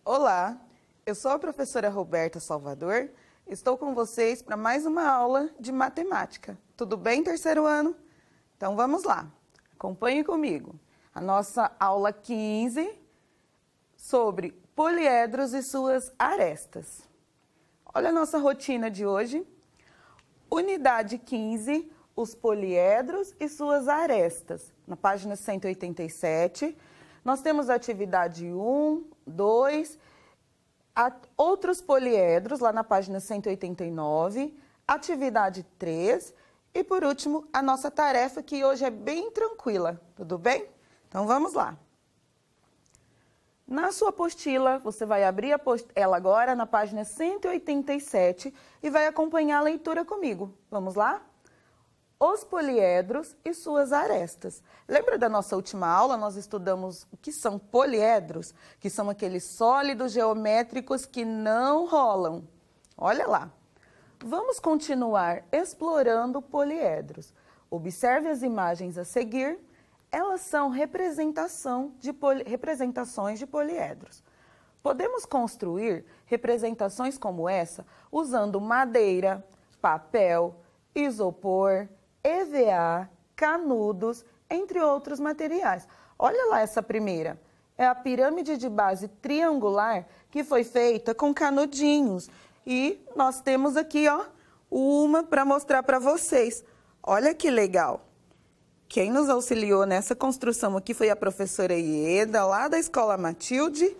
Olá, eu sou a professora Roberta Salvador. Estou com vocês para mais uma aula de matemática. Tudo bem, terceiro ano? Então vamos lá, acompanhe comigo. A nossa aula 15 sobre poliedros e suas arestas. Olha a nossa rotina de hoje. Unidade 15, os poliedros e suas arestas. Na página 187, nós temos a atividade 1, 2, outros poliedros, lá na página 189, atividade 3 e, por último, a nossa tarefa, que hoje é bem tranquila, tudo bem? Então, vamos lá. Na sua apostila, você vai abrir ela agora na página 187 e vai acompanhar a leitura comigo. Vamos lá? Os poliedros e suas arestas. Lembra da nossa última aula? Nós estudamos o que são poliedros, que são aqueles sólidos geométricos que não rolam. Olha lá. Vamos continuar explorando poliedros. Observe as imagens a seguir. Elas são representações de poliedros. Podemos construir representações como essa usando madeira, papel, isopor, EVA, canudos, entre outros materiais. Olha lá essa primeira. É a pirâmide de base triangular que foi feita com canudinhos. E nós temos aqui, ó, uma para mostrar para vocês. Olha que legal. Quem nos auxiliou nessa construção aqui foi a professora Ieda, lá da Escola Matilde.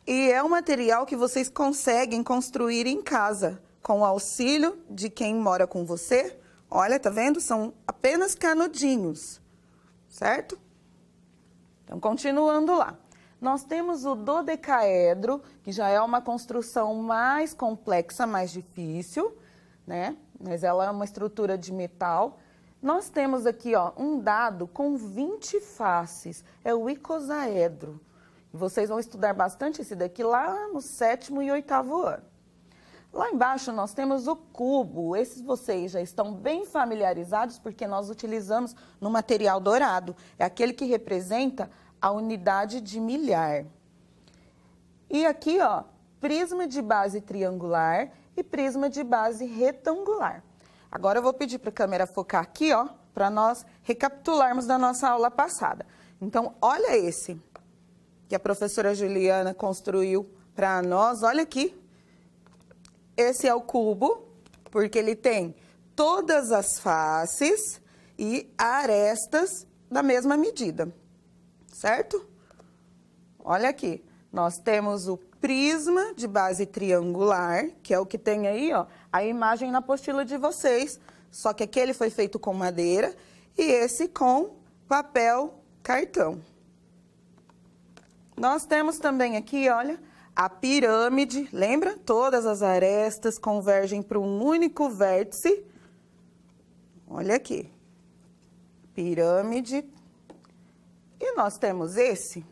E é um material que vocês conseguem construir em casa, com o auxílio de quem mora com você. Olha, tá vendo? São apenas canudinhos, certo? Então, continuando lá. Nós temos o dodecaedro, que já é uma construção mais complexa, mais difícil, né? Mas ela é uma estrutura de metal. Nós temos aqui, ó, um dado com 20 faces, é o icosaedro. Vocês vão estudar bastante esse daqui lá no 7º e 8º ano. Lá embaixo nós temos o cubo. Esses vocês já estão bem familiarizados porque nós utilizamos no material dourado. É aquele que representa a unidade de milhar. E aqui, ó, prisma de base triangular e prisma de base retangular. Agora eu vou pedir para a câmera focar aqui, ó, para nós recapitularmos da nossa aula passada. Então, olha esse que a professora Juliana construiu para nós. Olha aqui. Esse é o cubo, porque ele tem todas as faces e arestas da mesma medida, certo? Olha aqui. Nós temos o prisma de base triangular, que é o que tem aí, ó, a imagem na apostila de vocês, só que aquele foi feito com madeira e esse com papel cartão. Nós temos também aqui, olha, a pirâmide, lembra? Todas as arestas convergem para um único vértice. Olha aqui. Pirâmide. E nós temos esse.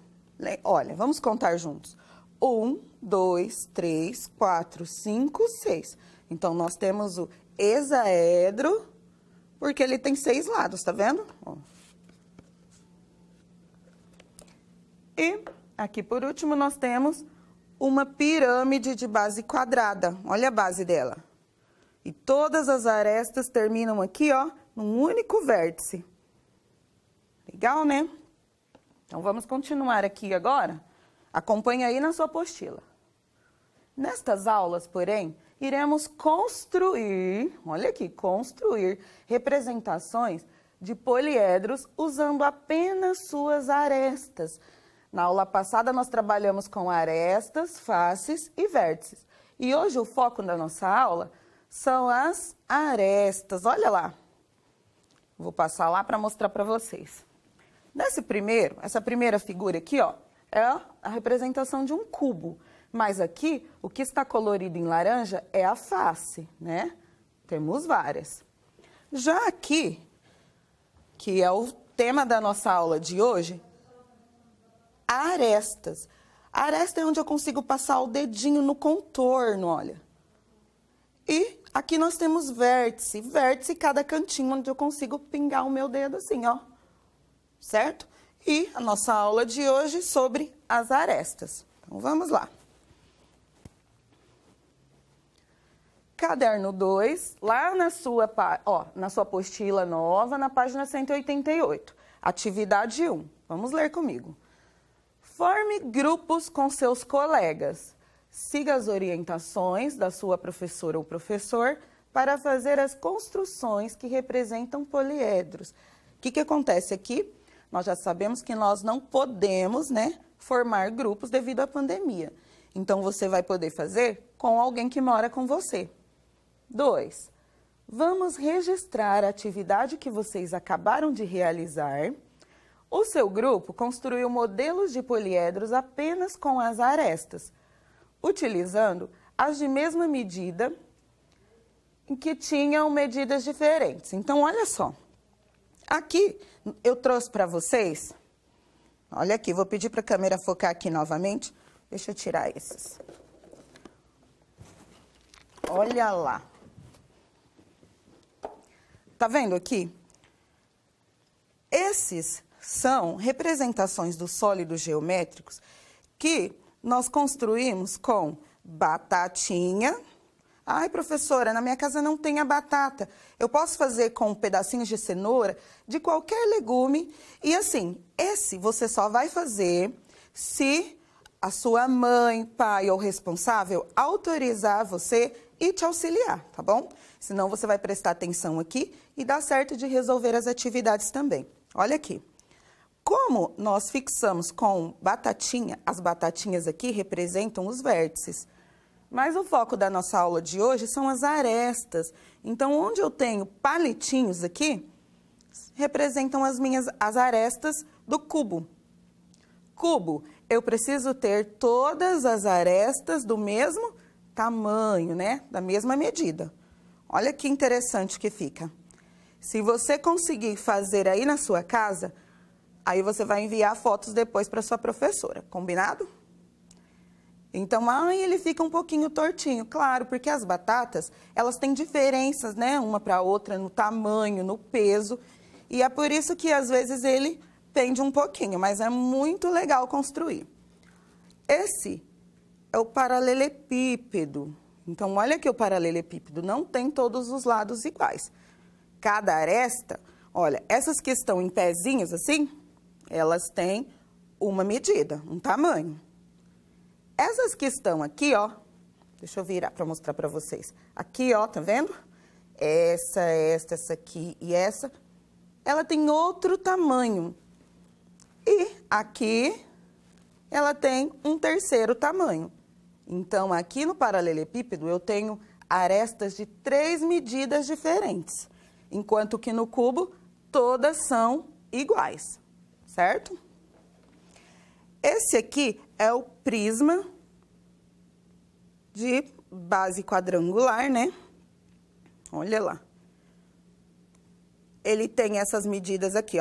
Olha, vamos contar juntos. 1, 2, 3, 4, 5, 6. Então, nós temos o hexaedro, porque ele tem 6 lados, tá vendo? Ó. E aqui, por último, nós temos uma pirâmide de base quadrada. Olha a base dela. E todas as arestas terminam aqui, ó, num único vértice. Legal, né? Então, vamos continuar aqui agora. Acompanhe aí na sua apostila. Nestas aulas, porém, iremos construir, olha aqui, construir representações de poliedros usando apenas suas arestas. Na aula passada, nós trabalhamos com arestas, faces e vértices. E hoje o foco da nossa aula são as arestas. Olha lá. Vou passar lá para mostrar para vocês. Essa primeira figura aqui, ó, é a representação de um cubo. Mas aqui, o que está colorido em laranja é a face, né? Temos várias. Já aqui, que é o tema da nossa aula de hoje, arestas. A aresta é onde eu consigo passar o dedinho no contorno, olha. E aqui nós temos vértice. Vértice, cada cantinho onde eu consigo pingar o meu dedo assim, ó. Certo? E a nossa aula de hoje sobre as arestas. Então, vamos lá. caderno 2, lá na sua apostila nova, na página 188. Atividade 1. Vamos ler comigo. Forme grupos com seus colegas. Siga as orientações da sua professora ou professor para fazer as construções que representam poliedros. O que acontece aqui? Nós já sabemos que nós não podemos, formar grupos devido à pandemia. Então, você vai poder fazer com alguém que mora com você. 2. Vamos registrar a atividade que vocês acabaram de realizar. O seu grupo construiu modelos de poliedros apenas com as arestas, utilizando as de mesma medida, em que tinham medidas diferentes. Então, olha só. Aqui, eu trouxe para vocês, olha aqui, vou pedir para a câmera focar aqui novamente. Deixa eu tirar esses. Olha lá. Tá vendo aqui? Esses são representações dos sólidos geométricos que nós construímos com batatinha. Ai, professora, na minha casa não tem a batata. Eu posso fazer com pedacinhos de cenoura, de qualquer legume. E assim, esse você só vai fazer se a sua mãe, pai ou responsável autorizar você e te auxiliar, tá bom? Senão você vai prestar atenção aqui e dá certo de resolver as atividades também. Olha aqui. Como nós fixamos com batatinha, as batatinhas aqui representam os vértices. Mas o foco da nossa aula de hoje são as arestas. Então, onde eu tenho palitinhos aqui, representam as arestas do cubo. Cubo, eu preciso ter todas as arestas do mesmo tamanho, da mesma medida. Olha que interessante que fica. Se você conseguir fazer aí na sua casa, aí você vai enviar fotos depois para sua professora, combinado? Então, ele fica um pouquinho tortinho, claro, porque as batatas, elas têm diferenças, uma para a outra, no tamanho, no peso, e é por isso que às vezes ele pende um pouquinho, mas é muito legal construir. Esse é o paralelepípedo. Então, olha que o paralelepípedo não tem todos os lados iguais. Cada aresta, olha, essas que estão em pezinhos assim, elas têm uma medida, um tamanho. Essas que estão aqui, deixa eu virar para mostrar para vocês. Aqui, tá vendo? Essa aqui e essa, ela tem outro tamanho. E aqui, ela tem um terceiro tamanho. Então, aqui no paralelepípedo, eu tenho arestas de 3 medidas diferentes. Enquanto que no cubo, todas são iguais, certo? Esse aqui é o prisma de base quadrangular, Olha lá. Ele tem essas medidas aqui,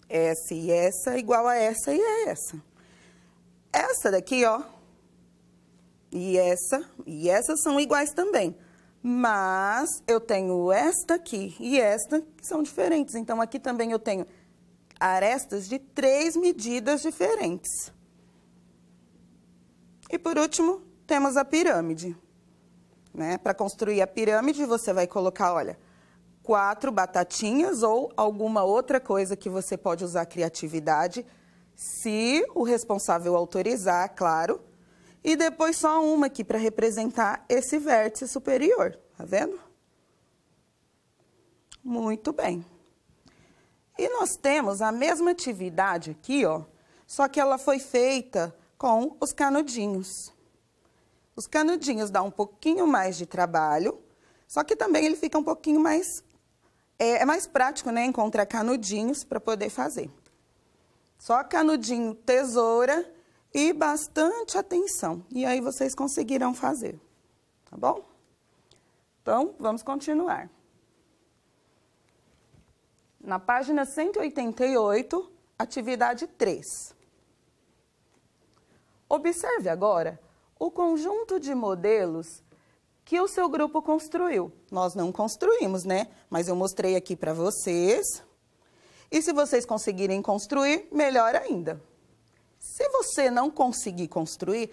Essa e essa igual a essa e a essa. Essa daqui, e essa são iguais também. Mas eu tenho esta aqui e esta que são diferentes. Então, aqui também eu tenho arestas de 3 medidas diferentes. E por último, temos a pirâmide. Para construir a pirâmide, você vai colocar, olha, 4 batatinhas ou alguma outra coisa que você pode usar criatividade, se o responsável autorizar, claro. E depois só uma aqui para representar esse vértice superior, tá vendo? Muito bem. E nós temos a mesma atividade aqui, só que ela foi feita com os canudinhos. Os canudinhos dão um pouquinho mais de trabalho, só que também ele fica um pouquinho mais... É mais prático, encontrar canudinhos para poder fazer. Só canudinho, tesoura e bastante atenção. E aí vocês conseguirão fazer, tá bom? Então, vamos continuar. Na página 188, atividade 3. Observe agora o conjunto de modelos que o seu grupo construiu. Nós não construímos, Mas eu mostrei aqui para vocês. E se vocês conseguirem construir, melhor ainda. Se você não conseguir construir,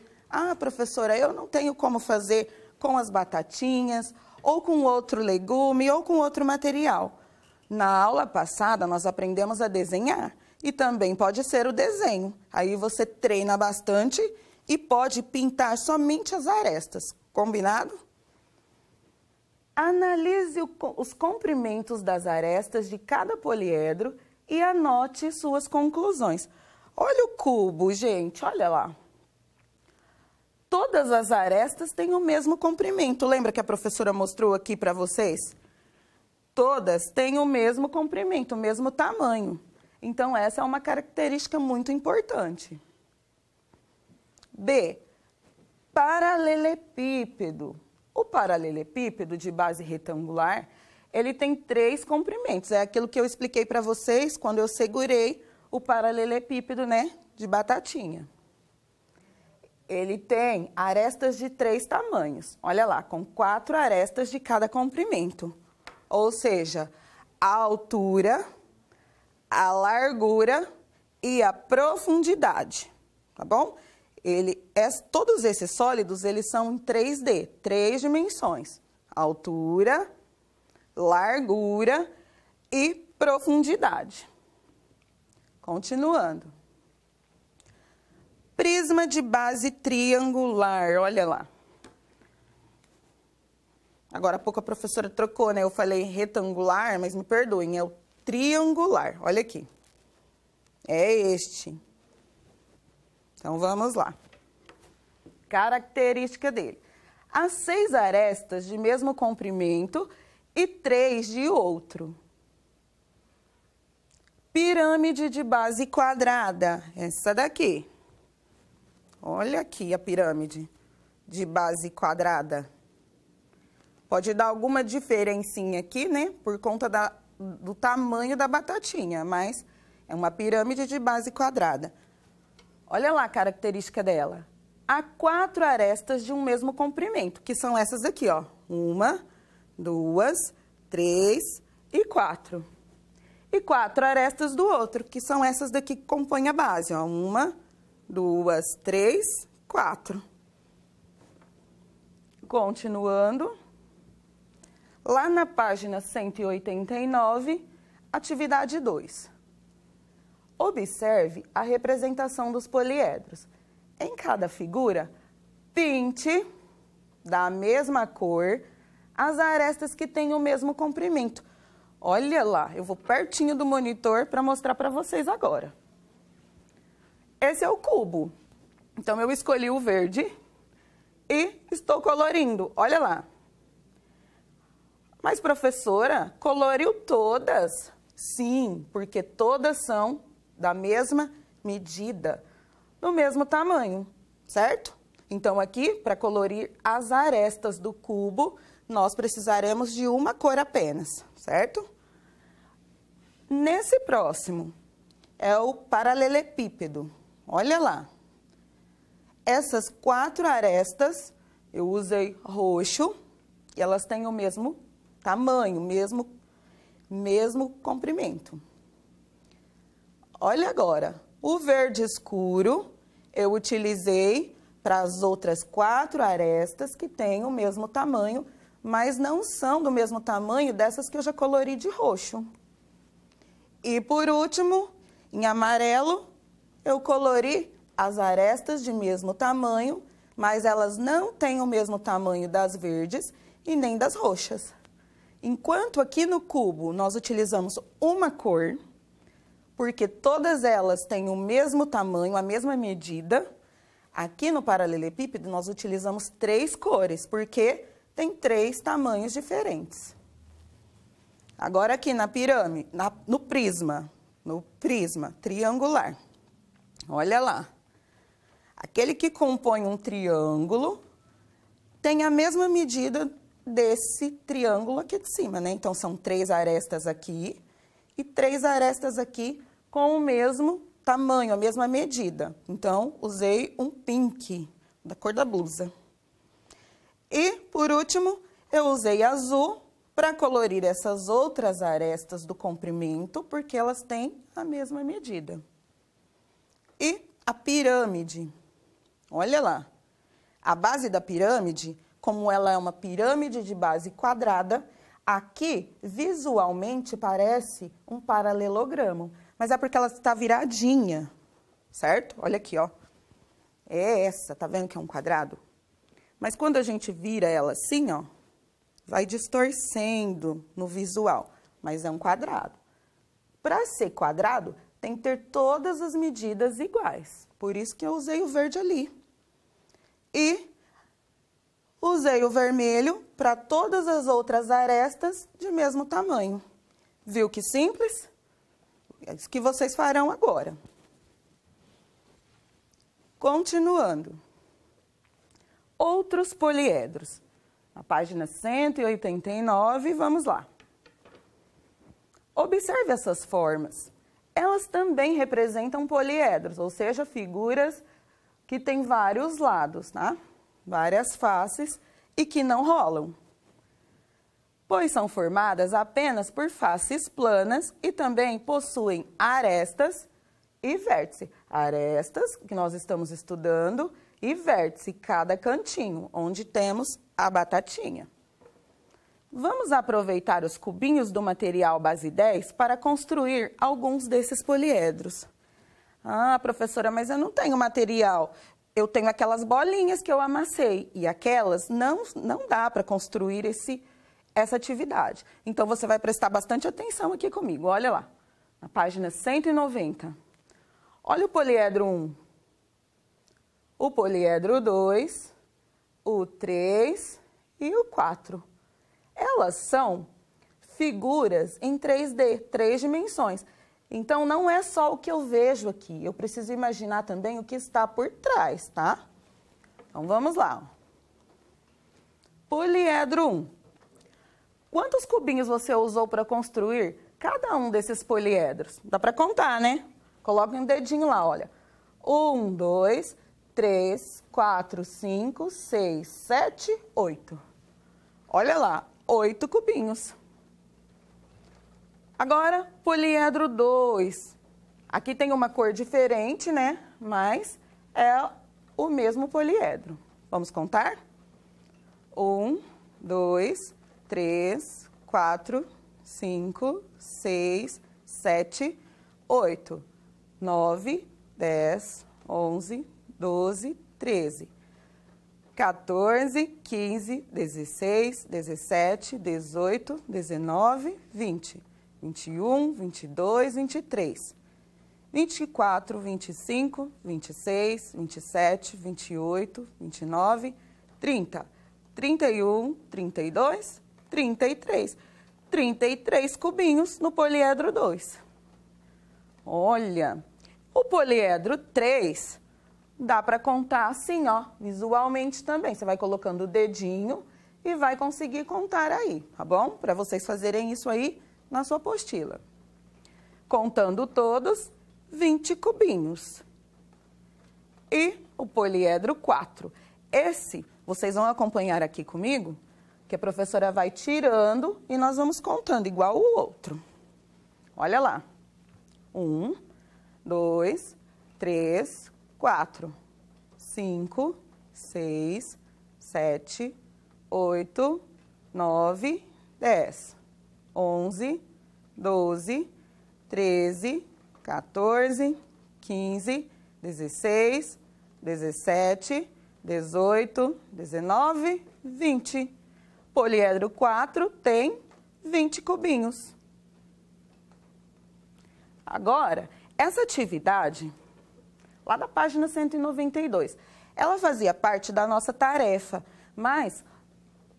professora, eu não tenho como fazer com as batatinhas, ou com outro legume, ou com outro material. Na aula passada, nós aprendemos a desenhar, e também pode ser o desenho. Aí você treina bastante e pode pintar somente as arestas, combinado? Analise os comprimentos das arestas de cada poliedro e anote suas conclusões. Olha o cubo, gente, olha lá. Todas as arestas têm o mesmo comprimento. Lembra que a professora mostrou aqui para vocês? Todas têm o mesmo comprimento, o mesmo tamanho. Então, essa é uma característica muito importante. B. Paralelepípedo. O paralelepípedo de base retangular, ele tem 3 comprimentos. É aquilo que eu expliquei para vocês quando eu segurei o paralelepípedo, né, de batatinha. Ele tem arestas de 3 tamanhos. Olha lá, com 4 arestas de cada comprimento. Ou seja, a altura, a largura e a profundidade, tá bom? Todos esses sólidos, eles são em 3D, 3 dimensões. Altura, largura e profundidade. Continuando. Prisma de base triangular, olha lá. Agora há pouco a professora trocou, né? Eu falei retangular, mas me perdoem, é o triangular. Olha aqui. É este. Então, vamos lá. Característica dele. Há 6 arestas de mesmo comprimento e 3 de outro. Pirâmide de base quadrada. Essa daqui. Olha aqui a pirâmide de base quadrada. Pode dar alguma diferencinha aqui, né? Por conta do tamanho da batatinha, mas é uma pirâmide de base quadrada. Olha lá a característica dela. Há 4 arestas de um mesmo comprimento, que são essas aqui, ó. 1, 2, 3 e 4. E 4 arestas do outro, que são essas daqui que compõem a base, ó. 1, 2, 3, 4. Continuando. Lá na página 189, atividade 2. Observe a representação dos poliedros. Em cada figura, pinte da mesma cor as arestas que têm o mesmo comprimento. Olha lá, eu vou pertinho do monitor para mostrar para vocês agora. Esse é o cubo. Então, eu escolhi o verde e estou colorindo. Olha lá. Mas, professora, coloriu todas? Sim, porque todas são da mesma medida, do mesmo tamanho, certo? Então, aqui, para colorir as arestas do cubo, nós precisaremos de uma cor apenas, certo? Nesse próximo, é o paralelepípedo. Olha lá. Essas 4 arestas, eu usei roxo, e elas têm o mesmo tamanho, mesmo comprimento. Olha agora, o verde escuro eu utilizei para as outras 4 arestas que têm o mesmo tamanho, mas não são do mesmo tamanho dessas que eu já colori de roxo. E por último, em amarelo, eu colori as arestas de mesmo tamanho, mas elas não têm o mesmo tamanho das verdes e nem das roxas. Enquanto aqui no cubo nós utilizamos uma cor, porque todas elas têm o mesmo tamanho, a mesma medida, aqui no paralelepípedo nós utilizamos 3 cores, porque tem 3 tamanhos diferentes. Agora aqui na pirâmide, no prisma triangular, olha lá. Aquele que compõe um triângulo tem a mesma medida desse triângulo aqui de cima, né? Então, são 3 arestas aqui e 3 arestas aqui com o mesmo tamanho, a mesma medida. Então, usei um pink, da cor da blusa. E, por último, eu usei azul para colorir essas outras arestas do comprimento, porque elas têm a mesma medida. E a pirâmide, olha lá, a base da pirâmide como ela é uma pirâmide de base quadrada, aqui, visualmente, parece um paralelogramo, mas é porque ela está viradinha, certo? Olha aqui, ó. É essa, tá vendo que é um quadrado? Mas quando a gente vira ela assim, ó, vai distorcendo no visual, mas é um quadrado. Para ser quadrado, tem que ter todas as medidas iguais. Por isso que eu usei o verde ali. E usei o vermelho para todas as outras arestas de mesmo tamanho. Viu que simples? É isso que vocês farão agora. Continuando. Outros poliedros. Na página 189, vamos lá. Observe essas formas. Elas também representam poliedros, ou seja, figuras que têm vários lados, tá? Várias faces e que não rolam, pois são formadas apenas por faces planas e também possuem arestas e vértice. Arestas, que nós estamos estudando, e vértice, cada cantinho, onde temos a batatinha. Vamos aproveitar os cubinhos do material base 10 para construir alguns desses poliedros. Ah, professora, mas eu não tenho material. Eu tenho aquelas bolinhas que eu amassei e aquelas não dá para construir essa atividade. Então, você vai prestar bastante atenção aqui comigo. Olha lá, na página 190. Olha o poliedro 1, o poliedro 2, o 3 e o 4. Elas são figuras em 3D, 3 dimensões. Então, não é só o que eu vejo aqui. Eu preciso imaginar também o que está por trás, tá? Então, vamos lá. Poliedro 1. Quantos cubinhos você usou para construir cada um desses poliedros? Dá para contar, né? Coloque um dedinho lá, olha. 1, 2, 3, 4, 5, 6, 7, 8. Olha lá. 8 cubinhos. Agora, poliedro 2. Aqui tem uma cor diferente, né? Mas é o mesmo poliedro. Vamos contar? 1, 2, 3, 4, 5, 6, 7, 8, 9, 10, 11, 12, 13. 14, 15, 16, 17, 18, 19, 20, 21, 22, 23, 24, 25, 26, 27, 28, 29, 30, 31, 32, 33. 33 cubinhos no poliedro 2. Olha, o poliedro 3... dá para contar assim, ó, visualmente também. Você vai colocando o dedinho e vai conseguir contar aí, tá bom? Para vocês fazerem isso aí na sua apostila. Contando todos, 20 cubinhos. E o poliedro 4. Esse, vocês vão acompanhar aqui comigo, que a professora vai tirando e nós vamos contando igual o outro. Olha lá. 1, 2, 3, 4, 5, 6, 7, 8, 9, 10, 11, 12, 13, 14, 15, 16, 17, 18, 19, 20. Poliedro 4 tem 20 cubinhos. Agora, essa atividade, lá da página 192, ela fazia parte da nossa tarefa, mas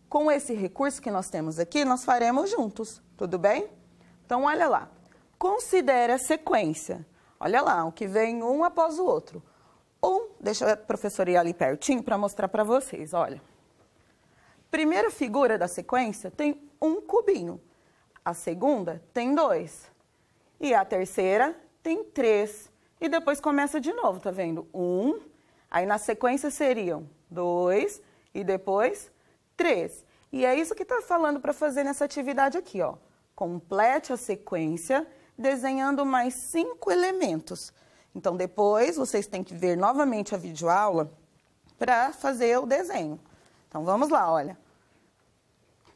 com esse recurso que nós temos aqui, nós faremos juntos, tudo bem? Então, olha lá, considere a sequência. Olha lá, o que vem um após o outro. Deixa a professora ir ali pertinho para mostrar para vocês, olha. Primeira figura da sequência tem um cubinho, a segunda tem 2 e a terceira tem 3. E depois começa de novo, tá vendo? 1, aí na sequência seriam 2 e depois 3. E é isso que tá falando para fazer nessa atividade aqui, ó. Complete a sequência desenhando mais 5 elementos. Então, depois vocês têm que ver novamente a videoaula para fazer o desenho. Então, vamos lá, olha.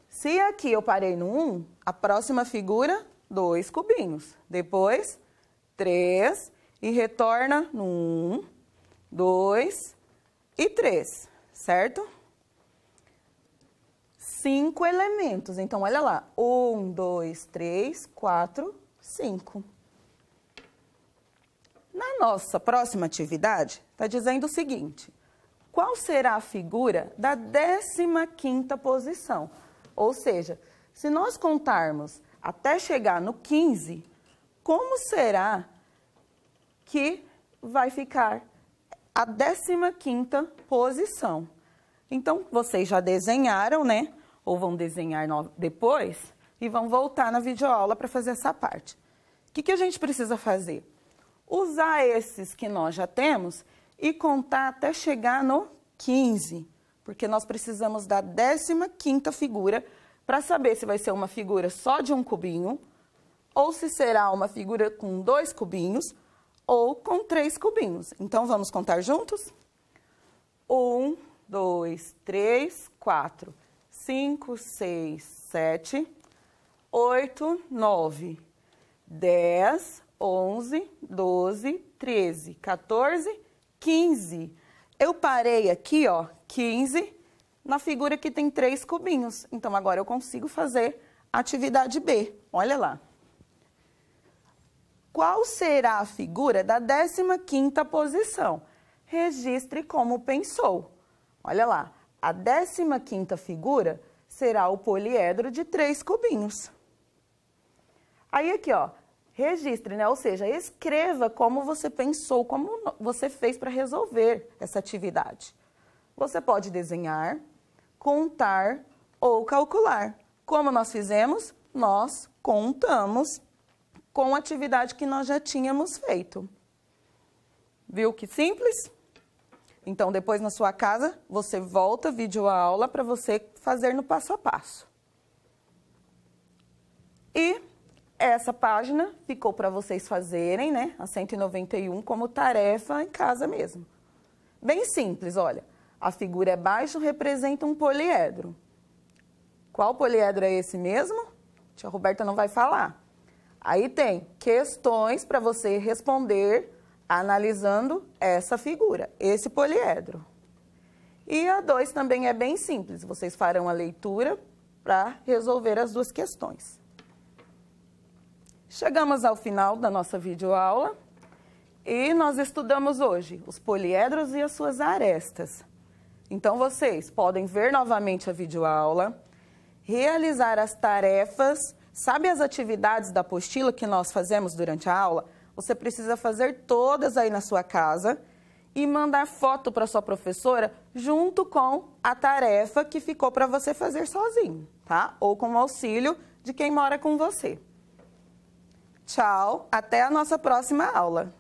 Se aqui eu parei no 1, a próxima figura, 2 cubinhos. Depois, 3 e retorna no 1, 2 e 3, certo? 5 elementos. Então, olha lá. 1, 2, 3, 4, 5. Na nossa próxima atividade, está dizendo o seguinte: qual será a figura da 15ª posição? Ou seja, se nós contarmos até chegar no 15, como será que vai ficar a 15ª posição? Então, vocês já desenharam, né? Ou vão desenhar depois e vão voltar na videoaula para fazer essa parte. O que a gente precisa fazer? Usar esses que nós já temos e contar até chegar no 15, porque nós precisamos da 15ª figura para saber se vai ser uma figura só de um cubinho, ou se será uma figura com 2 cubinhos, ou com 3 cubinhos. Então, vamos contar juntos? 1, 2, 3, 4, 5, 6, 7, 8, 9, 10, 11, 12, 13, 14, 15. Eu parei aqui, ó, 15, na figura que tem 3 cubinhos. Então, agora eu consigo fazer a atividade B. Olha lá. Qual será a figura da 15ª posição? Registre como pensou. Olha lá. A 15ª figura será o poliedro de 3 cubinhos. Aí aqui, ó, registre, né? Ou seja, escreva como você pensou, como você fez para resolver essa atividade. Você pode desenhar, contar ou calcular. Como nós fizemos? Nós contamos com a atividade que nós já tínhamos feito. Viu que simples? Então, depois na sua casa, você volta a videoaula para você fazer no passo a passo. E essa página ficou para vocês fazerem, né? A 191 como tarefa em casa mesmo. Bem simples, olha. A figura abaixo representa um poliedro. Qual poliedro é esse mesmo? A tia Roberta não vai falar. Aí tem questões para você responder analisando essa figura, esse poliedro. E a 2 também é bem simples. Vocês farão a leitura para resolver as 2 questões. Chegamos ao final da nossa videoaula e nós estudamos hoje os poliedros e as suas arestas. Então, vocês podem ver novamente a videoaula, realizar as tarefas, sabe as atividades da apostila que nós fazemos durante a aula? Você precisa fazer todas aí na sua casa e mandar foto para sua professora junto com a tarefa que ficou para você fazer sozinho, tá? Ou com o auxílio de quem mora com você. Tchau, até a nossa próxima aula.